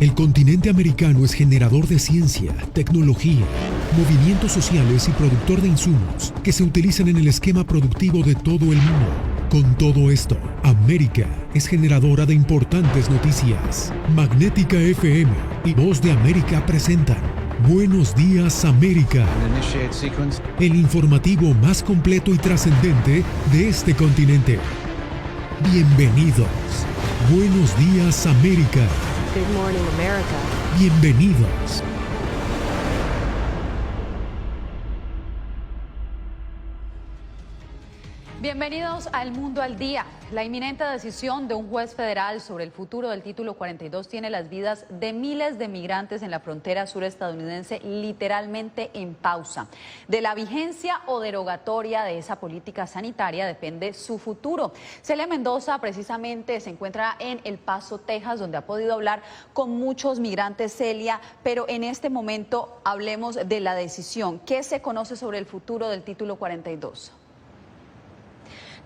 El continente americano es generador de ciencia, tecnología, movimientos sociales y productor de insumos que se utilizan en el esquema productivo de todo el mundo. Con todo esto, América es generadora de importantes noticias. Magnética FM y Voz de América presentan Buenos Días América, el informativo más completo y trascendente de este continente. Bienvenidos. Buenos Días América. Good morning, America. Bienvenidos. Bienvenidos a El Mundo al Día. La inminente decisión de un juez federal sobre el futuro del Título 42 tiene las vidas de miles de migrantes en la frontera sur estadounidense literalmente en pausa. De la vigencia o derogatoria de esa política sanitaria depende su futuro. Celia Mendoza precisamente se encuentra en El Paso, Texas, donde ha podido hablar con muchos migrantes, Celia, pero en este momento hablemos de la decisión. ¿Qué se conoce sobre el futuro del Título 42?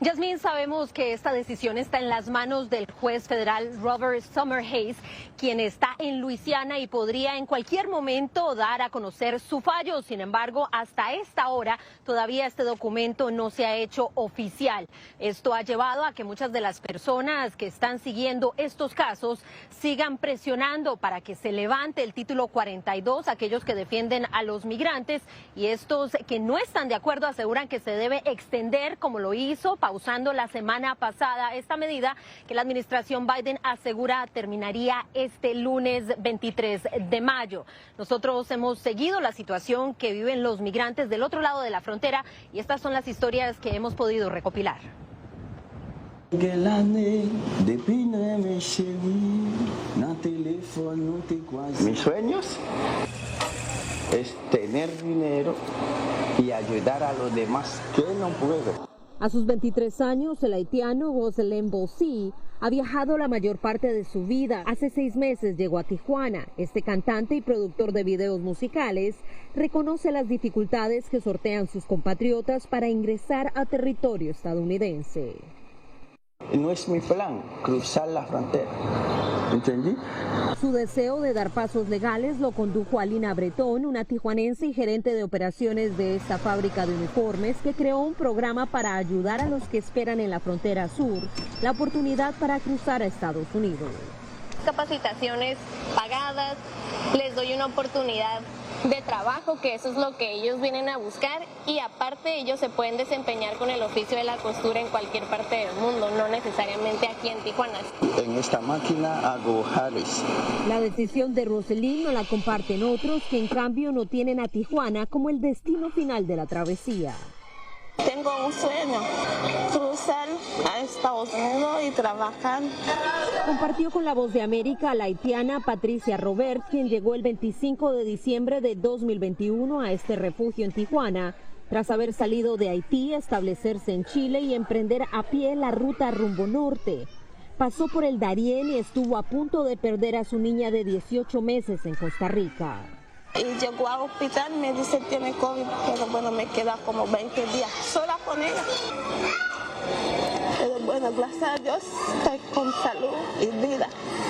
Yasmín, sabemos que esta decisión está en las manos del juez federal Robert Summerhays, quien está en Luisiana y podría en cualquier momento dar a conocer su fallo. Sin embargo, hasta esta hora todavía este documento no se ha hecho oficial. Esto ha llevado a que muchas de las personas que están siguiendo estos casos sigan presionando para que se levante el Título 42, aquellos que defienden a los migrantes, y estos que no están de acuerdo aseguran que se debe extender como lo hizo pausando la semana pasada esta medida que la administración Biden asegura terminaría este lunes 23 de mayo. Nosotros hemos seguido la situación que viven los migrantes del otro lado de la frontera y estas son las historias que hemos podido recopilar. Mis sueños es tener dinero y ayudar a los demás que no pueden. A sus 23 años, el haitiano Gosselin Bossi ha viajado la mayor parte de su vida. Hace 6 meses llegó a Tijuana. Este cantante y productor de videos musicales reconoce las dificultades que sortean sus compatriotas para ingresar a territorio estadounidense. No es mi plan cruzar la frontera, ¿entendí? Su deseo de dar pasos legales lo condujo a Lina Bretón, una tijuanense y gerente de operaciones de esta fábrica de uniformes, que creó un programa para ayudar a los que esperan en la frontera sur la oportunidad para cruzar a Estados Unidos. Capacitaciones pagadas, les doy una oportunidad de trabajo, que eso es lo que ellos vienen a buscar, y aparte ellos se pueden desempeñar con el oficio de la costura en cualquier parte del mundo, no necesariamente aquí en Tijuana. En esta máquina hago jares. La decisión de Roselyn no la comparten otros que en cambio no tienen a Tijuana como el destino final de la travesía. Tengo un sueño, cruzar a Estados Unidos y trabajar. Compartió con La Voz de América la haitiana Patricia Robert, quien llegó el 25 de diciembre de 2021 a este refugio en Tijuana, tras haber salido de Haití, establecerse en Chile y emprender a pie la ruta rumbo norte. Pasó por el Darién y estuvo a punto de perder a su niña de 18 meses en Costa Rica. Y llegó al hospital, me dice tiene COVID, pero bueno, me queda como 20 días sola con ella. Pero bueno, gracias a Dios, estoy con salud y vida.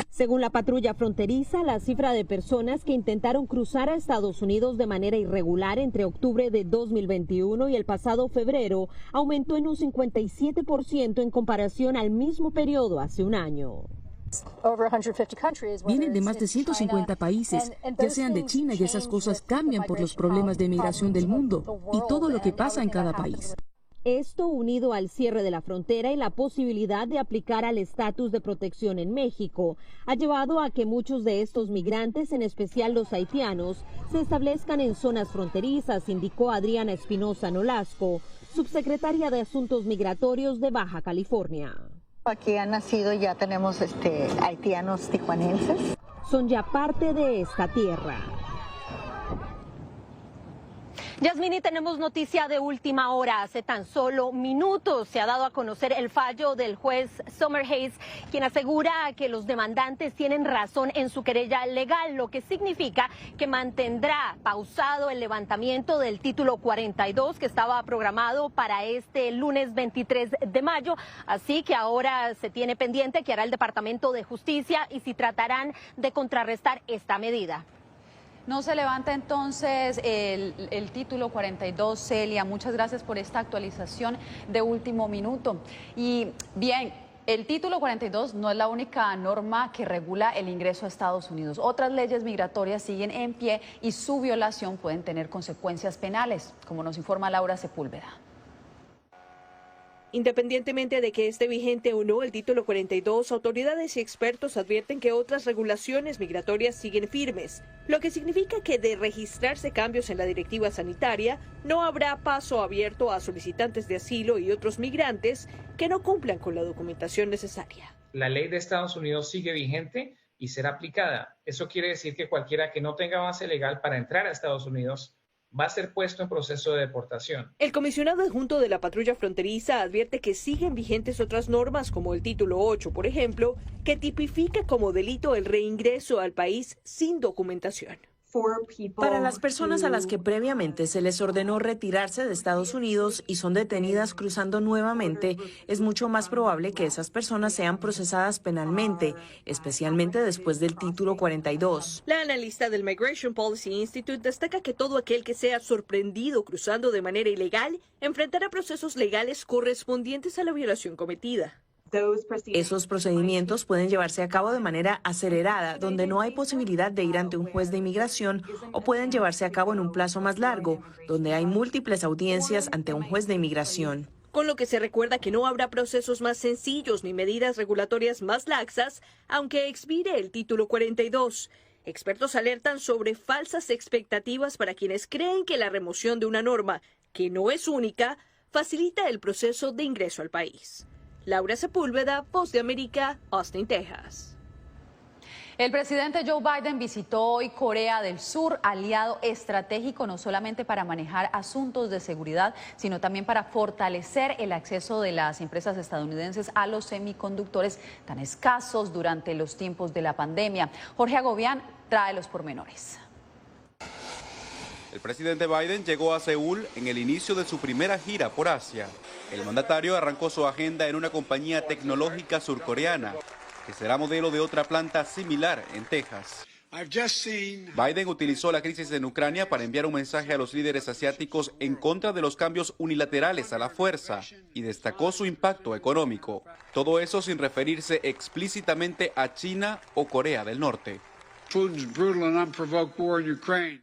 Según la patrulla fronteriza, la cifra de personas que intentaron cruzar a Estados Unidos de manera irregular entre octubre de 2021 y el pasado febrero aumentó en un 57% en comparación al mismo periodo hace un año. Vienen de más de 150 países, ya sean de China, y esas cosas cambian por los problemas de migración del mundo y todo lo que pasa en cada país. Esto, unido al cierre de la frontera y la posibilidad de aplicar al estatus de protección en México, ha llevado a que muchos de estos migrantes, en especial los haitianos, se establezcan en zonas fronterizas, indicó Adriana Espinosa Nolasco, subsecretaria de Asuntos Migratorios de Baja California. Aquí han nacido, ya tenemos haitianos tijuanenses. Son ya parte de esta tierra. Yasmini, tenemos noticia de última hora. Hace tan solo minutos se ha dado a conocer el fallo del juez Summer Hayes, quien asegura que los demandantes tienen razón en su querella legal, lo que significa que mantendrá pausado el levantamiento del título 42 que estaba programado para este lunes 23 de mayo. Así que ahora se tiene pendiente qué hará el Departamento de Justicia y si tratarán de contrarrestar esta medida. No se levanta entonces el título 42, Celia. Muchas gracias por esta actualización de último minuto. Y bien, el título 42 no es la única norma que regula el ingreso a Estados Unidos. Otras leyes migratorias siguen en pie y su violación pueden tener consecuencias penales, como nos informa Laura Sepúlveda. Independientemente de que esté vigente o no el título 42, autoridades y expertos advierten que otras regulaciones migratorias siguen firmes, lo que significa que de registrarse cambios en la directiva sanitaria, no habrá paso abierto a solicitantes de asilo y otros migrantes que no cumplan con la documentación necesaria. La ley de Estados Unidos sigue vigente y será aplicada. Eso quiere decir que cualquiera que no tenga base legal para entrar a Estados Unidos va a ser puesto en proceso de deportación. El comisionado adjunto de la patrulla fronteriza advierte que siguen vigentes otras normas, como el título 8, por ejemplo, que tipifica como delito el reingreso al país sin documentación. Para las personas a las que previamente se les ordenó retirarse de Estados Unidos y son detenidas cruzando nuevamente, es mucho más probable que esas personas sean procesadas penalmente, especialmente después del título 42. La analista del Migration Policy Institute destaca que todo aquel que sea sorprendido cruzando de manera ilegal enfrentará procesos legales correspondientes a la violación cometida. Esos procedimientos pueden llevarse a cabo de manera acelerada, donde no hay posibilidad de ir ante un juez de inmigración, o pueden llevarse a cabo en un plazo más largo, donde hay múltiples audiencias ante un juez de inmigración. Con lo que se recuerda que no habrá procesos más sencillos ni medidas regulatorias más laxas, aunque expire el título 42. Expertos alertan sobre falsas expectativas para quienes creen que la remoción de una norma, que no es única, facilita el proceso de ingreso al país. Laura Sepúlveda, Voz de América, Austin, Texas. El presidente Joe Biden visitó hoy Corea del Sur, aliado estratégico no solamente para manejar asuntos de seguridad, sino también para fortalecer el acceso de las empresas estadounidenses a los semiconductores tan escasos durante los tiempos de la pandemia. Jorge Agobián trae los pormenores. El presidente Biden llegó a Seúl en el inicio de su primera gira por Asia. El mandatario arrancó su agenda en una compañía tecnológica surcoreana, que será modelo de otra planta similar en Texas. Biden utilizó la crisis en Ucrania para enviar un mensaje a los líderes asiáticos en contra de los cambios unilaterales a la fuerza y destacó su impacto económico. Todo eso sin referirse explícitamente a China o Corea del Norte.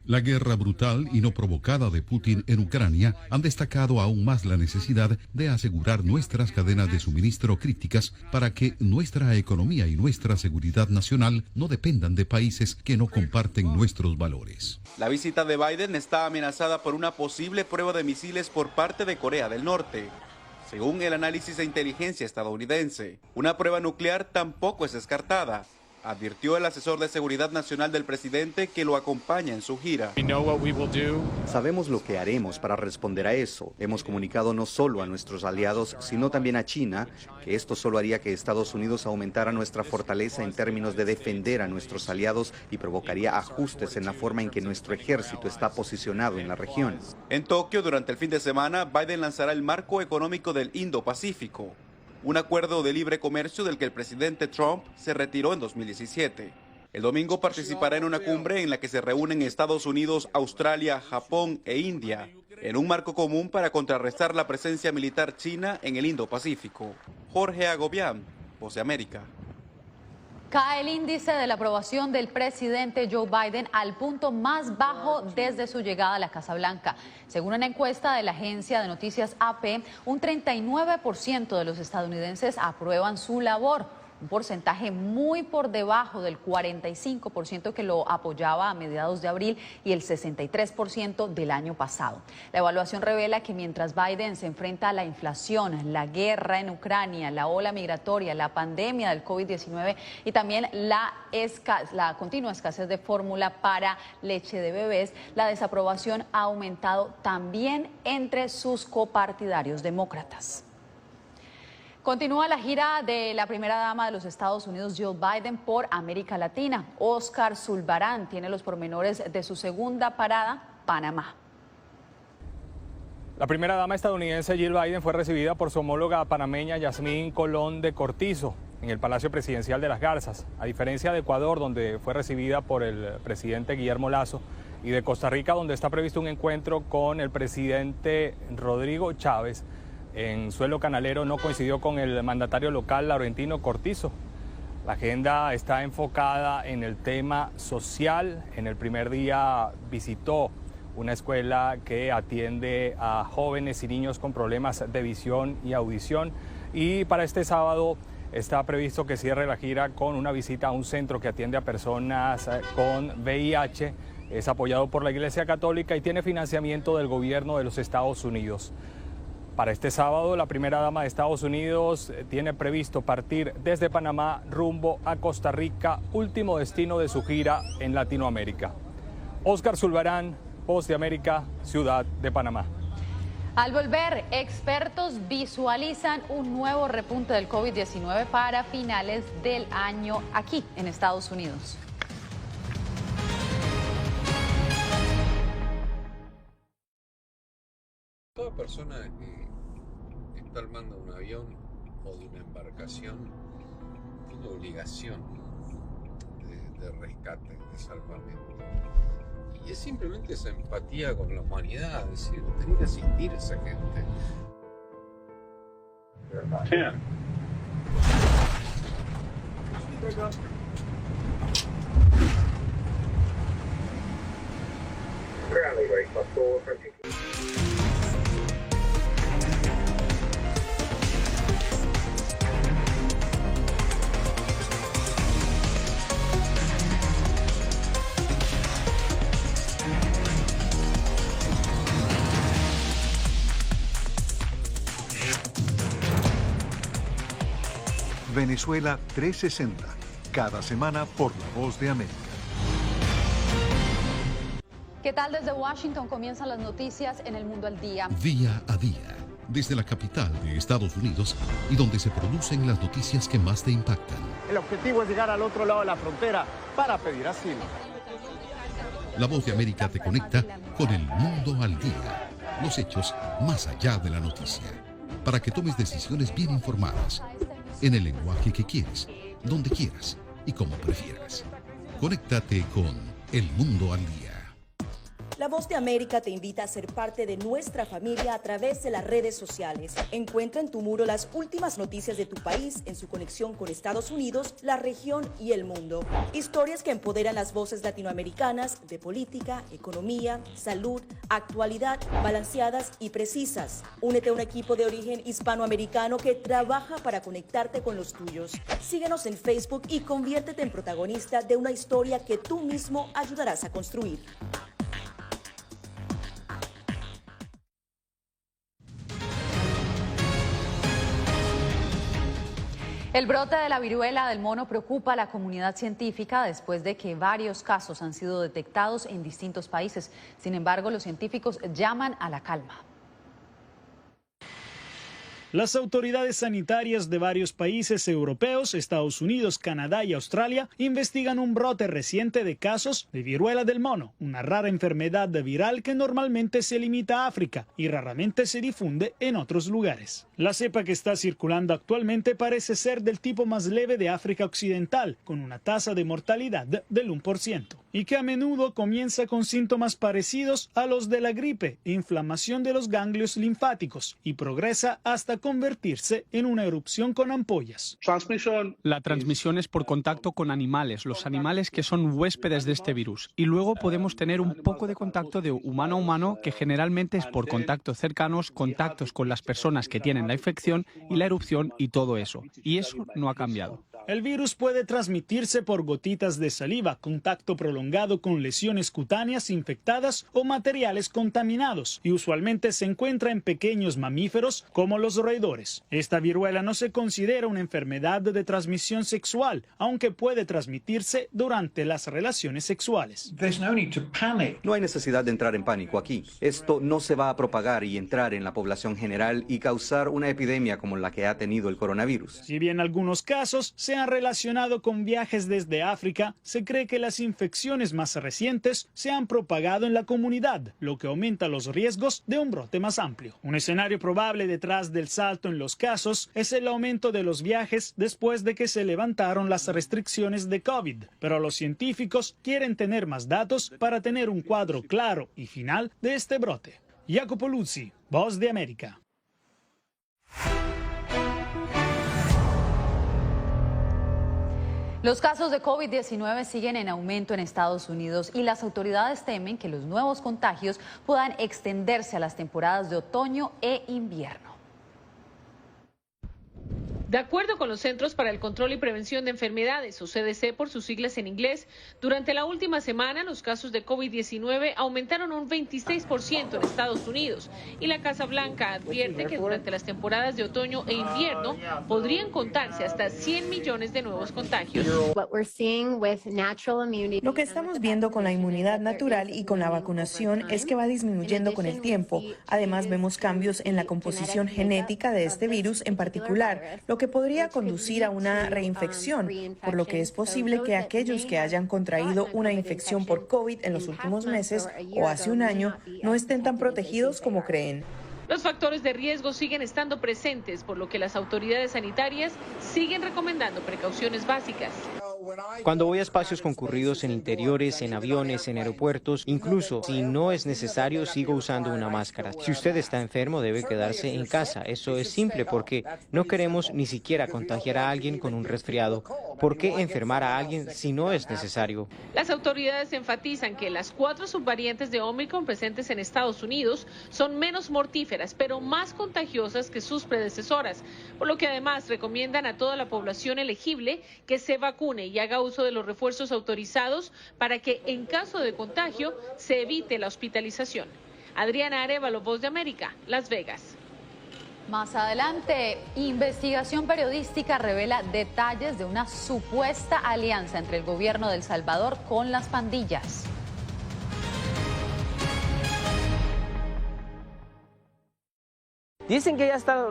La guerra brutal y no provocada de Putin en Ucrania han destacado aún más la necesidad de asegurar nuestras cadenas de suministro críticas para que nuestra economía y nuestra seguridad nacional no dependan de países que no comparten nuestros valores. La visita de Biden está amenazada por una posible prueba de misiles por parte de Corea del Norte. Según el análisis de inteligencia estadounidense, una prueba nuclear tampoco es descartada, advirtió el asesor de seguridad nacional del presidente que lo acompaña en su gira. Sabemos lo que haremos para responder a eso. Hemos comunicado no solo a nuestros aliados, sino también a China, que esto solo haría que Estados Unidos aumentara nuestra fortaleza en términos de defender a nuestros aliados y provocaría ajustes en la forma en que nuestro ejército está posicionado en la región. En Tokio, durante el fin de semana, Biden lanzará el marco económico del Indo-Pacífico, un acuerdo de libre comercio del que el presidente Trump se retiró en 2017. El domingo participará en una cumbre en la que se reúnen Estados Unidos, Australia, Japón e India, en un marco común para contrarrestar la presencia militar china en el Indo-Pacífico. Jorge Agobián, Voz de América. Cae el índice de la aprobación del presidente Joe Biden al punto más bajo desde su llegada a la Casa Blanca. Según una encuesta de la agencia de noticias AP, un 39% de los estadounidenses aprueban su labor. un porcentaje muy por debajo del 45% que lo apoyaba a mediados de abril y el 63% del año pasado. La evaluación revela que mientras Biden se enfrenta a la inflación, la guerra en Ucrania, la ola migratoria, la pandemia del COVID-19 y también la continua escasez de fórmula para leche de bebés, la desaprobación ha aumentado también entre sus copartidarios demócratas. Continúa la gira de la primera dama de los Estados Unidos, Jill Biden, por América Latina. Oscar Zulbarán tiene los pormenores de su segunda parada, Panamá. La primera dama estadounidense Jill Biden fue recibida por su homóloga panameña Yasmín Colón de Cortizo en el Palacio Presidencial de Las Garzas. A diferencia de Ecuador, donde fue recibida por el presidente Guillermo Lasso, y de Costa Rica, donde está previsto un encuentro con el presidente Rodrigo Chávez, en suelo canalero no coincidió con el mandatario local Laurentino Cortizo. La agenda está enfocada en el tema social. En el primer día visitó una escuela que atiende a jóvenes y niños con problemas de visión y audición. Y para este sábado está previsto que cierre la gira con una visita a un centro que atiende a personas con VIH. Es apoyado por la Iglesia Católica y tiene financiamiento del gobierno de los Estados Unidos. Para este sábado, la primera dama de Estados Unidos tiene previsto partir desde Panamá rumbo a Costa Rica, último destino de su gira en Latinoamérica. Oscar Zulbarán, Voz de América, Ciudad de Panamá. Al volver, expertos visualizan un nuevo repunte del COVID-19 para finales del año aquí en Estados Unidos. Toda persona que está armando un avión o de una embarcación tiene obligación de rescate, de salvamento. Y es simplemente esa empatía con la humanidad, es decir, tener que asistir a esa gente. Venezuela 360, cada semana por La Voz de América. ¿Qué tal? Desde Washington comienzan las noticias en El Mundo al Día. Día a día, desde la capital de Estados Unidos y donde se producen las noticias que más te impactan. El objetivo es llegar al otro lado de la frontera para pedir asilo. La Voz de América te conecta con El Mundo al Día. Los hechos más allá de la noticia. Para que tomes decisiones bien informadas. En el lenguaje que quieres, donde quieras y como prefieras. Conéctate con El Mundo al Día. La Voz de América te invita a ser parte de nuestra familia a través de las redes sociales. Encuentra en tu muro las últimas noticias de tu país en su conexión con Estados Unidos, la región y el mundo. Historias que empoderan las voces latinoamericanas de política, economía, salud, actualidad, balanceadas y precisas. Únete a un equipo de origen hispanoamericano que trabaja para conectarte con los tuyos. Síguenos en Facebook y conviértete en protagonista de una historia que tú mismo ayudarás a construir. El brote de la viruela del mono preocupa a la comunidad científica después de que varios casos han sido detectados en distintos países. Sin embargo, los científicos llaman a la calma. Las autoridades sanitarias de varios países europeos, Estados Unidos, Canadá y Australia investigan un brote reciente de casos de viruela del mono, una rara enfermedad viral que normalmente se limita a África y raramente se difunde en otros lugares. La cepa que está circulando actualmente parece ser del tipo más leve de África Occidental, con una tasa de mortalidad del 1%, y que a menudo comienza con síntomas parecidos a los de la gripe, inflamación de los ganglios linfáticos, y progresa hasta convertirse en una erupción con ampollas. La transmisión es por contacto con animales, los animales que son huéspedes de este virus, y luego podemos tener un poco de contacto de humano a humano, que generalmente es por contactos cercanos, contactos con las personas que tienen la infección y la erupción y todo eso. Y eso no ha cambiado. El virus puede transmitirse por gotitas de saliva, contacto prolongado con lesiones cutáneas infectadas o materiales contaminados, y usualmente se encuentra en pequeños mamíferos como los roedores. Esta viruela no se considera una enfermedad de transmisión sexual, aunque puede transmitirse durante las relaciones sexuales. No hay necesidad de entrar en pánico aquí. Esto no se va a propagar y entrar en la población general y causar una epidemia como la que ha tenido el coronavirus. Si bien algunos casos se han relacionado con viajes desde África, se cree que las infecciones más recientes se han propagado en la comunidad, lo que aumenta los riesgos de un brote más amplio. Un escenario probable detrás del salto en los casos es el aumento de los viajes después de que se levantaron las restricciones de COVID, pero los científicos quieren tener más datos para tener un cuadro claro y final de este brote. Jacopo Luzzi, Voz de América. Los casos de COVID-19 siguen en aumento en Estados Unidos y las autoridades temen que los nuevos contagios puedan extenderse a las temporadas de otoño e invierno. De acuerdo con los Centros para el Control y Prevención de Enfermedades, o CDC por sus siglas en inglés, durante la última semana los casos de COVID-19 aumentaron un 26% en Estados Unidos y la Casa Blanca advierte que durante las temporadas de otoño e invierno podrían contarse hasta 100 millones de nuevos contagios. Lo que estamos viendo con la inmunidad natural y con la vacunación es que va disminuyendo con el tiempo. Además, vemos cambios en la composición genética de este virus en particular, lo que podría conducir a una reinfección, por lo que es posible que aquellos que hayan contraído una infección por COVID en los últimos meses o hace un año no estén tan protegidos como creen. Los factores de riesgo siguen estando presentes, por lo que las autoridades sanitarias siguen recomendando precauciones básicas. Cuando voy a espacios concurridos en interiores, en aviones, en aeropuertos, incluso si no es necesario, sigo usando una máscara. Si usted está enfermo, debe quedarse en casa. Eso es simple porque no queremos ni siquiera contagiar a alguien con un resfriado. ¿Por qué enfermar a alguien si no es necesario? Las autoridades enfatizan que las 4 subvariantes de Omicron presentes en Estados Unidos son menos mortíferas, pero más contagiosas que sus predecesoras, por lo que además recomiendan a toda la población elegible que se vacune y haga uso de los refuerzos autorizados para que en caso de contagio se evite la hospitalización. Adriana Arévalo, Voz de América, Las Vegas. Más adelante, investigación periodística revela detalles de una supuesta alianza entre el gobierno de El Salvador con las pandillas. Dicen que ya está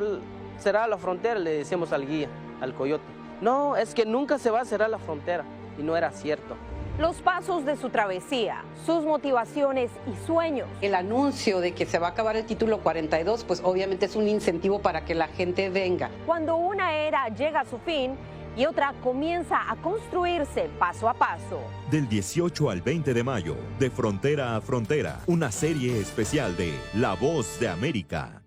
cerrada la frontera, le decimos al guía, al coyote. No, es que nunca se va a cerrar la frontera, y no era cierto. Los pasos de su travesía, sus motivaciones y sueños. El anuncio de que se va a acabar el título 42, pues obviamente es un incentivo para que la gente venga. Cuando una era llega a su fin y otra comienza a construirse paso a paso. Del 18 al 20 de mayo, de Frontera a Frontera, una serie especial de La Voz de América.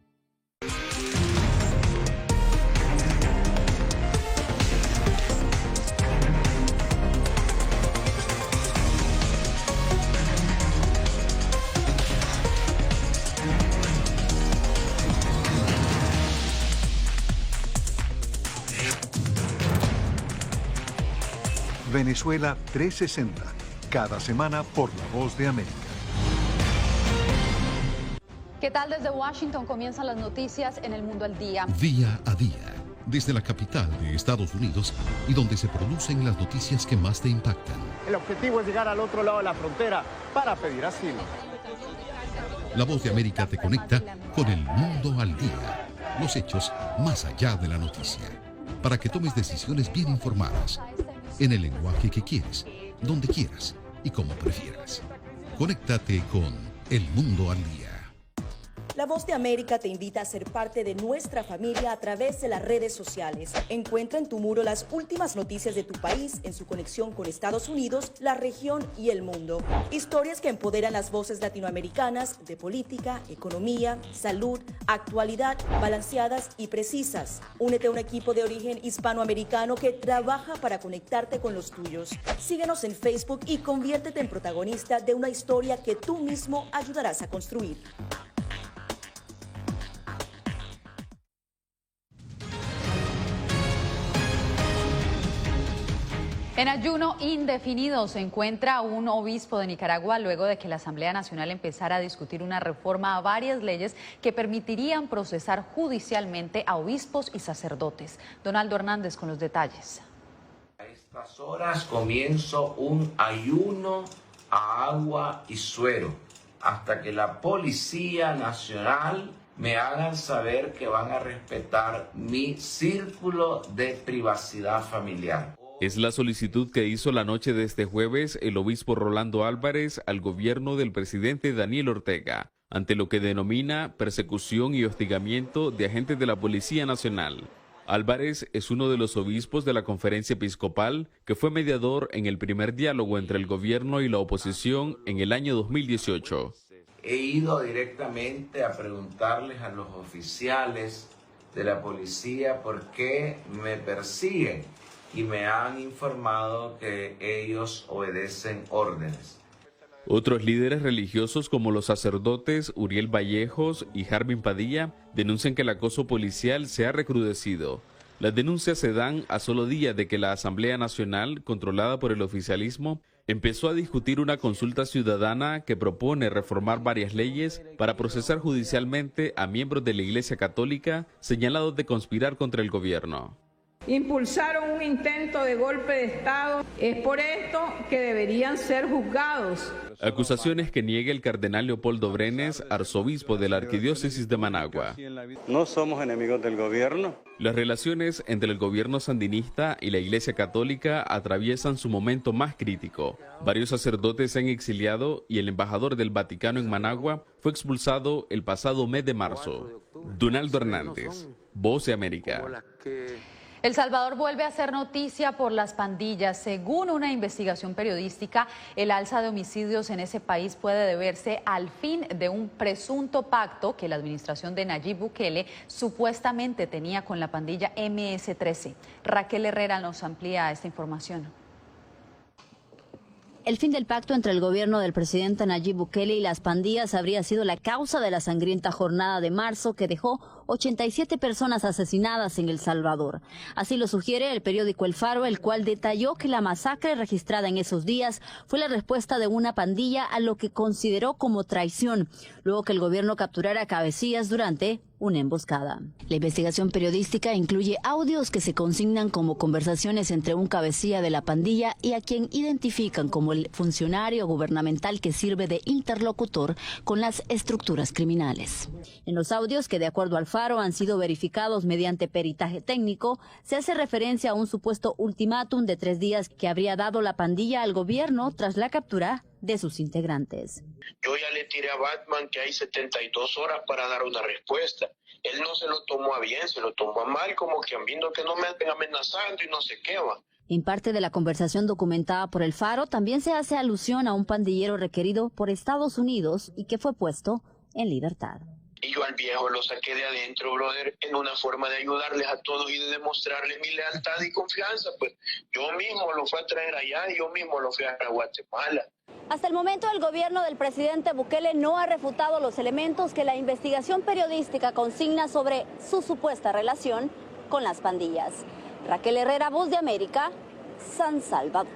Venezuela 360, cada semana por La Voz de América. ¿Qué tal? Desde Washington comienzan las noticias en El Mundo al Día. Día a día, desde la capital de Estados Unidos y donde se producen las noticias que más te impactan. El objetivo es llegar al otro lado de la frontera para pedir asilo. La Voz de América te conecta con El Mundo al Día. Los hechos más allá de la noticia. Para que tomes decisiones bien informadas. En el lenguaje que quieres, donde quieras y como prefieras. Conéctate con El Mundo al Día. La Voz de América te invita a ser parte de nuestra familia a través de las redes sociales. Encuentra en tu muro las últimas noticias de tu país en su conexión con Estados Unidos, la región y el mundo. Historias que empoderan las voces latinoamericanas de política, economía, salud, actualidad, balanceadas y precisas. Únete a un equipo de origen hispanoamericano que trabaja para conectarte con los tuyos. Síguenos en Facebook y conviértete en protagonista de una historia que tú mismo ayudarás a construir. En ayuno indefinido se encuentra un obispo de Nicaragua luego de que la Asamblea Nacional empezara a discutir una reforma a varias leyes que permitirían procesar judicialmente a obispos y sacerdotes. Donaldo Hernández con los detalles. A estas horas comienzo un ayuno a agua y suero hasta que la Policía Nacional me hagan saber que van a respetar mi círculo de privacidad familiar. Es la solicitud que hizo la noche de este jueves el obispo Rolando Álvarez al gobierno del presidente Daniel Ortega, ante lo que denomina persecución y hostigamiento de agentes de la Policía Nacional. Álvarez es uno de los obispos de la Conferencia Episcopal que fue mediador en el primer diálogo entre el gobierno y la oposición en el año 2018. He ido directamente a preguntarles a los oficiales de la policía por qué me persiguen y me han informado que ellos obedecen órdenes. Otros líderes religiosos como los sacerdotes Uriel Vallejos y Jarvin Padilla denuncian que el acoso policial se ha recrudecido. Las denuncias se dan a solo días de que la Asamblea Nacional, controlada por el oficialismo, empezó a discutir una consulta ciudadana que propone reformar varias leyes para procesar judicialmente a miembros de la Iglesia Católica señalados de conspirar contra el gobierno. Impulsaron un intento de golpe de Estado. Es por esto que deberían ser juzgados. Acusaciones que niega el cardenal Leopoldo Brenes, arzobispo de la Arquidiócesis de Managua. No somos enemigos del gobierno. Las relaciones entre el gobierno sandinista y la Iglesia Católica atraviesan su momento más crítico. Varios sacerdotes se han exiliado y el embajador del Vaticano en Managua fue expulsado el pasado mes de marzo. Donaldo Hernández, Voz de América. El Salvador vuelve a ser noticia por las pandillas. Según una investigación periodística, el alza de homicidios en ese país puede deberse al fin de un presunto pacto que la administración de Nayib Bukele supuestamente tenía con la pandilla MS-13. Raquel Herrera nos amplía esta información. El fin del pacto entre el gobierno del presidente Nayib Bukele y las pandillas habría sido la causa de la sangrienta jornada de marzo que dejó 87 personas asesinadas en El Salvador. Así lo sugiere el periódico El Faro, el cual detalló que la masacre registrada en esos días fue la respuesta de una pandilla a lo que consideró como traición, luego que el gobierno capturara a cabecillas durante una emboscada. La investigación periodística incluye audios que se consignan como conversaciones entre un cabecilla de la pandilla y a quien identifican como el funcionario gubernamental que sirve de interlocutor con las estructuras criminales. En los audios, que de acuerdo al Faro han sido verificados mediante peritaje técnico, se hace referencia a un supuesto ultimátum de 3 días que habría dado la pandilla al gobierno tras la captura de sus integrantes. Yo ya le tiré a Batman que hay 72 horas para dar una respuesta. Él no se lo tomó a bien, se lo tomó a mal, como que han visto que no me estén amenazando y no sé qué va. En parte de la conversación documentada por El Faro, también se hace alusión a un pandillero requerido por Estados Unidos y que fue puesto en libertad. Y yo al viejo lo saqué de adentro, brother, en una forma de ayudarles a todos y de demostrarles mi lealtad y confianza. Pues yo mismo lo fui a traer allá y yo mismo lo fui a Guatemala. Hasta el momento, el gobierno del presidente Bukele no ha refutado los elementos que la investigación periodística consigna sobre su supuesta relación con las pandillas. Raquel Herrera, Voz de América, San Salvador.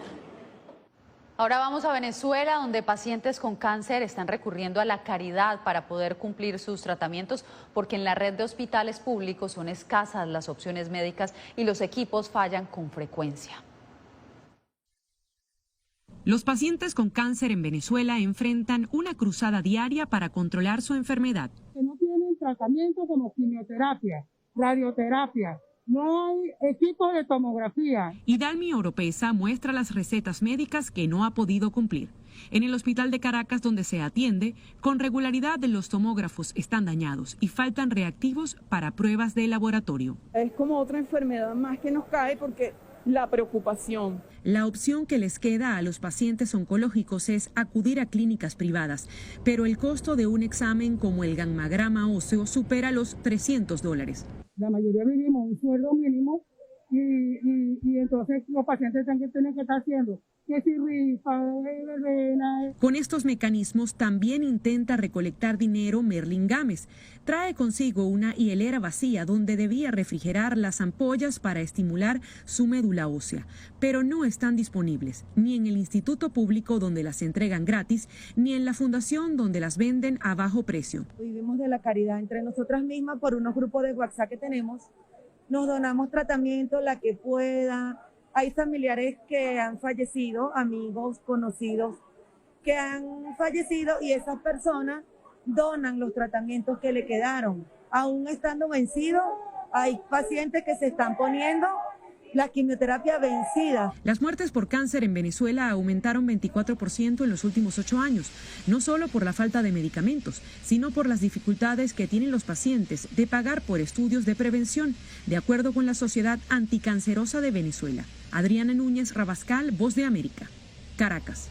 Ahora vamos a Venezuela, donde pacientes con cáncer están recurriendo a la caridad para poder cumplir sus tratamientos, porque en la red de hospitales públicos son escasas las opciones médicas y los equipos fallan con frecuencia. Los pacientes con cáncer en Venezuela enfrentan una cruzada diaria para controlar su enfermedad. No tienen tratamiento como quimioterapia, radioterapia. No hay equipos de tomografía. Idalmi Oropesa muestra las recetas médicas que no ha podido cumplir. En el hospital de Caracas, donde se atiende, con regularidad los tomógrafos están dañados y faltan reactivos para pruebas de laboratorio. Es como otra enfermedad más que nos cae porque la preocupación. La opción que les queda a los pacientes oncológicos es acudir a clínicas privadas, pero el costo de un examen como el gammagrama óseo supera los $300. La mayoría vivimos un sueldo mínimo y entonces los pacientes tienen que estar haciendo que si rifa, verbena. Con estos mecanismos también intenta recolectar dinero Merlin Gámez. Trae consigo una hielera vacía donde debía refrigerar las ampollas para estimular su médula ósea, pero no están disponibles ni en el instituto público donde las entregan gratis, ni en la fundación donde las venden a bajo precio. Vivimos de la caridad entre nosotras mismas por unos grupos de WhatsApp que tenemos. Nos donamos tratamiento, la que pueda. Hay familiares que han fallecido, amigos, conocidos, que han fallecido y esas personas donan los tratamientos que le quedaron. Aún estando vencidos, hay pacientes que se están poniendo la quimioterapia vencida. Las muertes por cáncer en Venezuela aumentaron 24% en los últimos 8 años, no solo por la falta de medicamentos, sino por las dificultades que tienen los pacientes de pagar por estudios de prevención, de acuerdo con la Sociedad Anticancerosa de Venezuela. Adriana Núñez Rabascal, Voz de América, Caracas.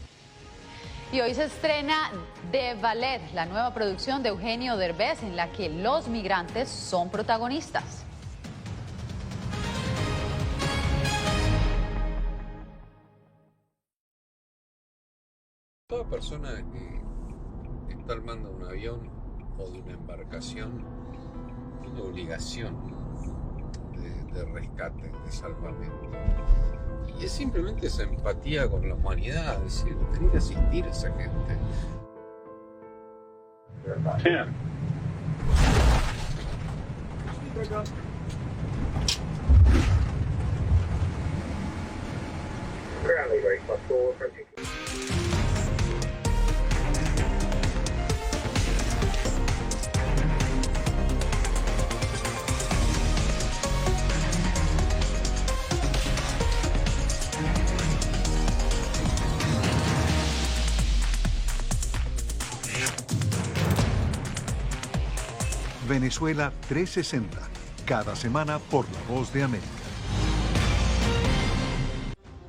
Y hoy se estrena The Ballet, la nueva producción de Eugenio Derbez, en la que los migrantes son protagonistas. Toda persona que está al mando de un avión o de una embarcación tiene obligación de rescate, de salvamento. Y es simplemente esa empatía con la humanidad, es decir, tener que asistir a esa gente. Yeah. Venezuela 360, cada semana por La Voz de América.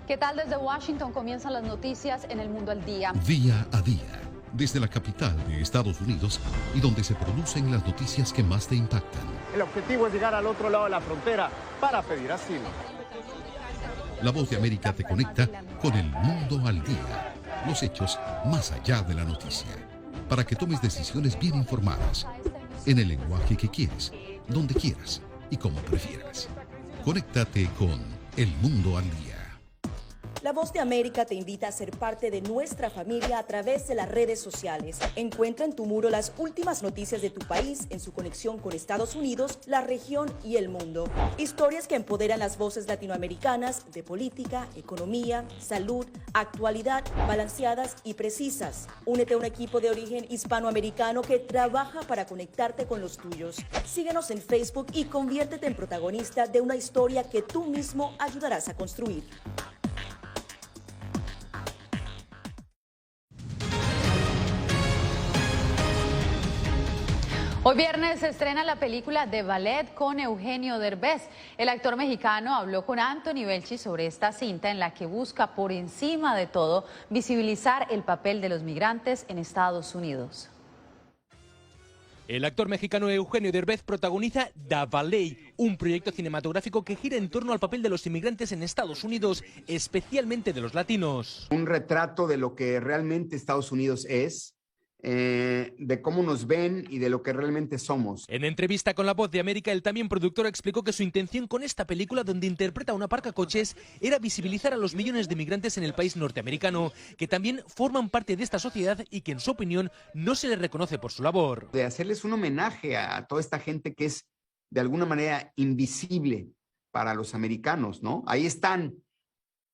¿Qué tal? Desde Washington comienzan las noticias en El Mundo al Día. Día a día, desde la capital de Estados Unidos y donde se producen las noticias que más te impactan. El objetivo es llegar al otro lado de la frontera para pedir asilo. La Voz de América te conecta con El Mundo al Día. Los hechos más allá de la noticia. Para que tomes decisiones bien informadas. En el lenguaje que quieres, donde quieras y como prefieras. Conéctate con El Mundo al Día. La Voz de América te invita a ser parte de nuestra familia a través de las redes sociales. Encuentra en tu muro las últimas noticias de tu país en su conexión con Estados Unidos, la región y el mundo. Historias que empoderan las voces latinoamericanas de política, economía, salud, actualidad, balanceadas y precisas. Únete a un equipo de origen hispanoamericano que trabaja para conectarte con los tuyos. Síguenos en Facebook y conviértete en protagonista de una historia que tú mismo ayudarás a construir. Hoy viernes se estrena la película The Ballet con Eugenio Derbez. El actor mexicano habló con Anthony Belchi sobre esta cinta en la que busca por encima de todo visibilizar el papel de los migrantes en Estados Unidos. El actor mexicano Eugenio Derbez protagoniza The Ballet, un proyecto cinematográfico que gira en torno al papel de los inmigrantes en Estados Unidos, especialmente de los latinos. Un retrato de lo que realmente Estados Unidos es, de cómo nos ven y de lo que realmente somos. En entrevista con La Voz de América, el también productor explicó que su intención con esta película, donde interpreta a una aparcacoches, era visibilizar a los millones de migrantes en el país norteamericano, que también forman parte de esta sociedad y que en su opinión no se les reconoce por su labor. De hacerles un homenaje a toda esta gente que es de alguna manera invisible para los americanos, ¿no? Ahí están.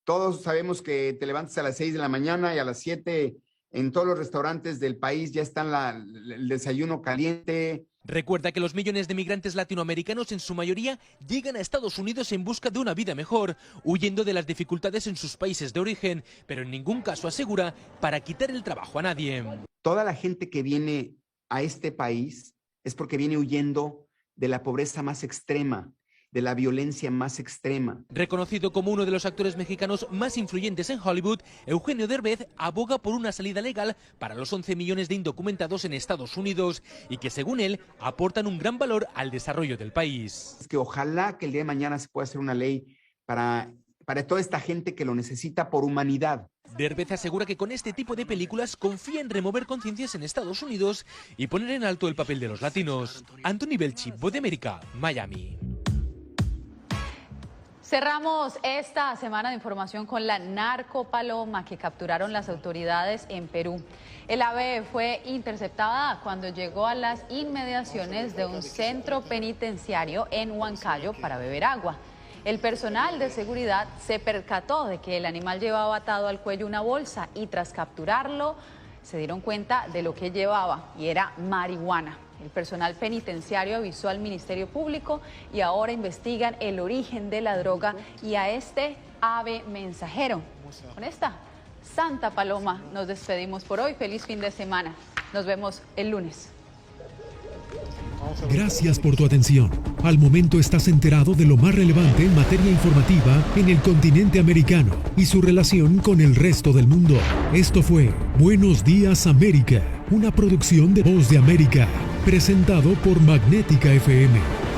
Todos sabemos que te levantas a las 6 de la mañana y a las 7 en todos los restaurantes del país ya está el desayuno caliente. Recuerda que los millones de migrantes latinoamericanos en su mayoría llegan a Estados Unidos en busca de una vida mejor, huyendo de las dificultades en sus países de origen, pero en ningún caso asegura para quitar el trabajo a nadie. Toda la gente que viene a este país es porque viene huyendo de la pobreza más extrema, de la violencia más extrema. Reconocido como uno de los actores mexicanos más influyentes en Hollywood, Eugenio Derbez aboga por una salida legal para los 11 millones de indocumentados en Estados Unidos y que, según él, aportan un gran valor al desarrollo del país. Es que ojalá que el día de mañana se pueda hacer una ley para toda esta gente que lo necesita por humanidad. Derbez asegura que con este tipo de películas confía en remover conciencias en Estados Unidos y poner en alto el papel de los latinos. Anthony Belchi, Voz de América, Miami. Cerramos esta semana de información con la narcopaloma que capturaron las autoridades en Perú. El ave fue interceptada cuando llegó a las inmediaciones de un centro penitenciario en Huancayo para beber agua. El personal de seguridad se percató de que el animal llevaba atado al cuello una bolsa y tras capturarlo se dieron cuenta de lo que llevaba y era marihuana. El personal penitenciario avisó al Ministerio Público y ahora investigan el origen de la droga y a este ave mensajero. Con esta Santa Paloma nos despedimos por hoy. Feliz fin de semana. Nos vemos el lunes. Gracias por tu atención. Al momento estás enterado de lo más relevante en materia informativa en el continente americano y su relación con el resto del mundo. Esto fue Buenos Días América, una producción de Voz de América, presentado por Magnética FM.